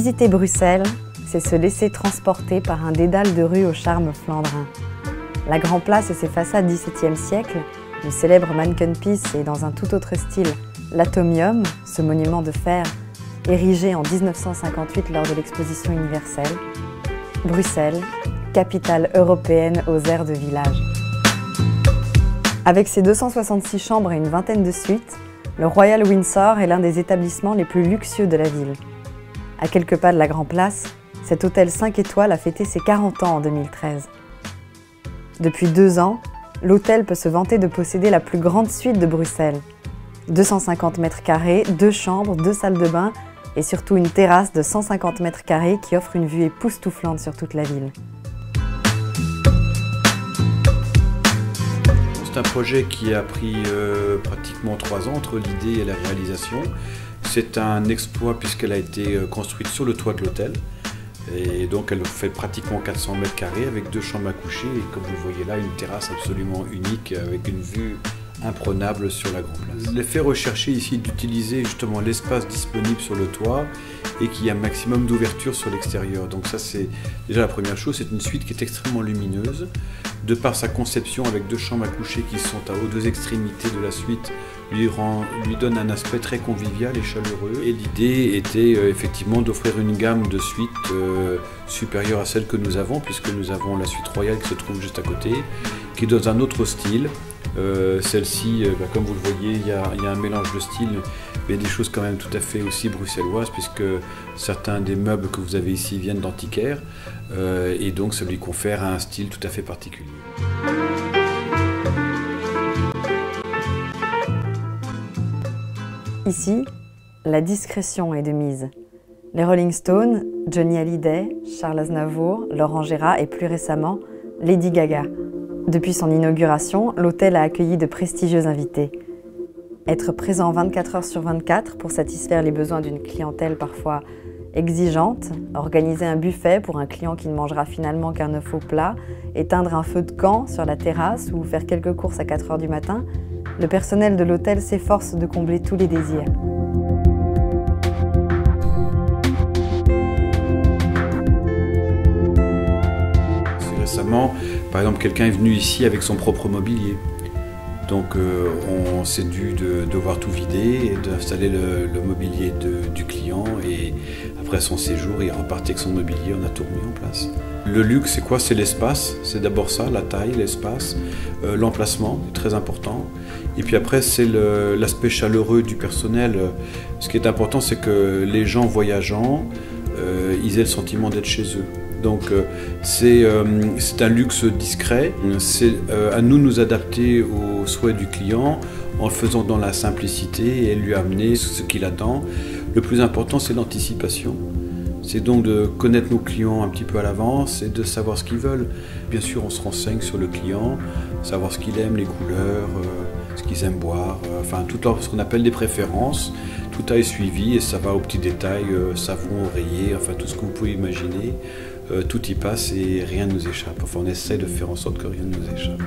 Visiter Bruxelles, c'est se laisser transporter par un dédale de rues au charme flandrin. La Grand Place et ses façades XVIIe siècle, le célèbre Manneken-Pis et dans un tout autre style, l'Atomium, ce monument de fer érigé en 1958 lors de l'exposition universelle. Bruxelles, capitale européenne aux airs de village. Avec ses 266 chambres et une vingtaine de suites, le Royal Windsor est l'un des établissements les plus luxueux de la ville. À quelques pas de la Grand Place, cet hôtel 5 étoiles a fêté ses 40 ans en 2013. Depuis 2 ans, l'hôtel peut se vanter de posséder la plus grande suite de Bruxelles. 250 mètres carrés, 2 chambres, 2 salles de bain et surtout une terrasse de 150 mètres carrés qui offre une vue époustouflante sur toute la ville. C'est un projet qui a pris pratiquement 3 ans entre l'idée et la réalisation. C'est un exploit puisqu'elle a été construite sur le toit de l'hôtel. Et donc elle fait pratiquement 400 mètres carrés avec 2 chambres à coucher et comme vous le voyez là, une terrasse absolument unique avec une vue imprenable sur la Grand Place. L'effet recherché ici d'utiliser justement l'espace disponible sur le toit et qu'il y ait un maximum d'ouverture sur l'extérieur. Donc ça c'est déjà la première chose, c'est une suite qui est extrêmement lumineuse. De par sa conception avec 2 chambres à coucher qui sont aux 2 extrémités de la suite, lui donne un aspect très convivial et chaleureux. Et l'idée était effectivement d'offrir une gamme de suites supérieure à celle que nous avons, puisque nous avons la suite royale qui se trouve juste à côté, qui est dans un autre style. Celle-ci, comme vous le voyez, il y a un mélange de styles, mais des choses quand même tout à fait aussi bruxelloises, puisque certains des meubles que vous avez ici viennent d'antiquaire, et donc ça lui confère un style tout à fait particulier. Ici, la discrétion est de mise. Les Rolling Stones, Johnny Hallyday, Charles Aznavour, Laurent Gérard et plus récemment, Lady Gaga. Depuis son inauguration, l'hôtel a accueilli de prestigieux invités. Être présent 24 heures sur 24 pour satisfaire les besoins d'une clientèle parfois exigeante, organiser un buffet pour un client qui ne mangera finalement qu'un œuf au plat, éteindre un feu de camp sur la terrasse ou faire quelques courses à 4 heures du matin, le personnel de l'hôtel s'efforce de combler tous les désirs. Récemment, par exemple, quelqu'un est venu ici avec son propre mobilier. Donc on s'est dû devoir tout vider et d'installer le mobilier du client et après son séjour, il repartait avec son mobilier, on a tout remis en place. Le luxe, c'est quoi? C'est l'espace, c'est d'abord ça, la taille, l'espace, l'emplacement, très important. Et puis après, c'est l'aspect chaleureux du personnel. Ce qui est important, c'est que les gens voyageant, ils aient le sentiment d'être chez eux. Donc c'est un luxe discret, c'est à nous de nous adapter aux souhaits du client en le faisant dans la simplicité et lui amener ce qu'il attend. Le plus important, c'est l'anticipation. C'est donc de connaître nos clients un petit peu à l'avance et de savoir ce qu'ils veulent. Bien sûr, on se renseigne sur le client, savoir ce qu'il aime, les couleurs, ce qu'ils aiment boire, enfin tout ce qu'on appelle des préférences. Tout est suivi et ça va aux petits détails, savon, oreiller, enfin tout ce que vous pouvez imaginer. Tout y passe et rien ne nous échappe. Enfin, on essaie de faire en sorte que rien ne nous échappe.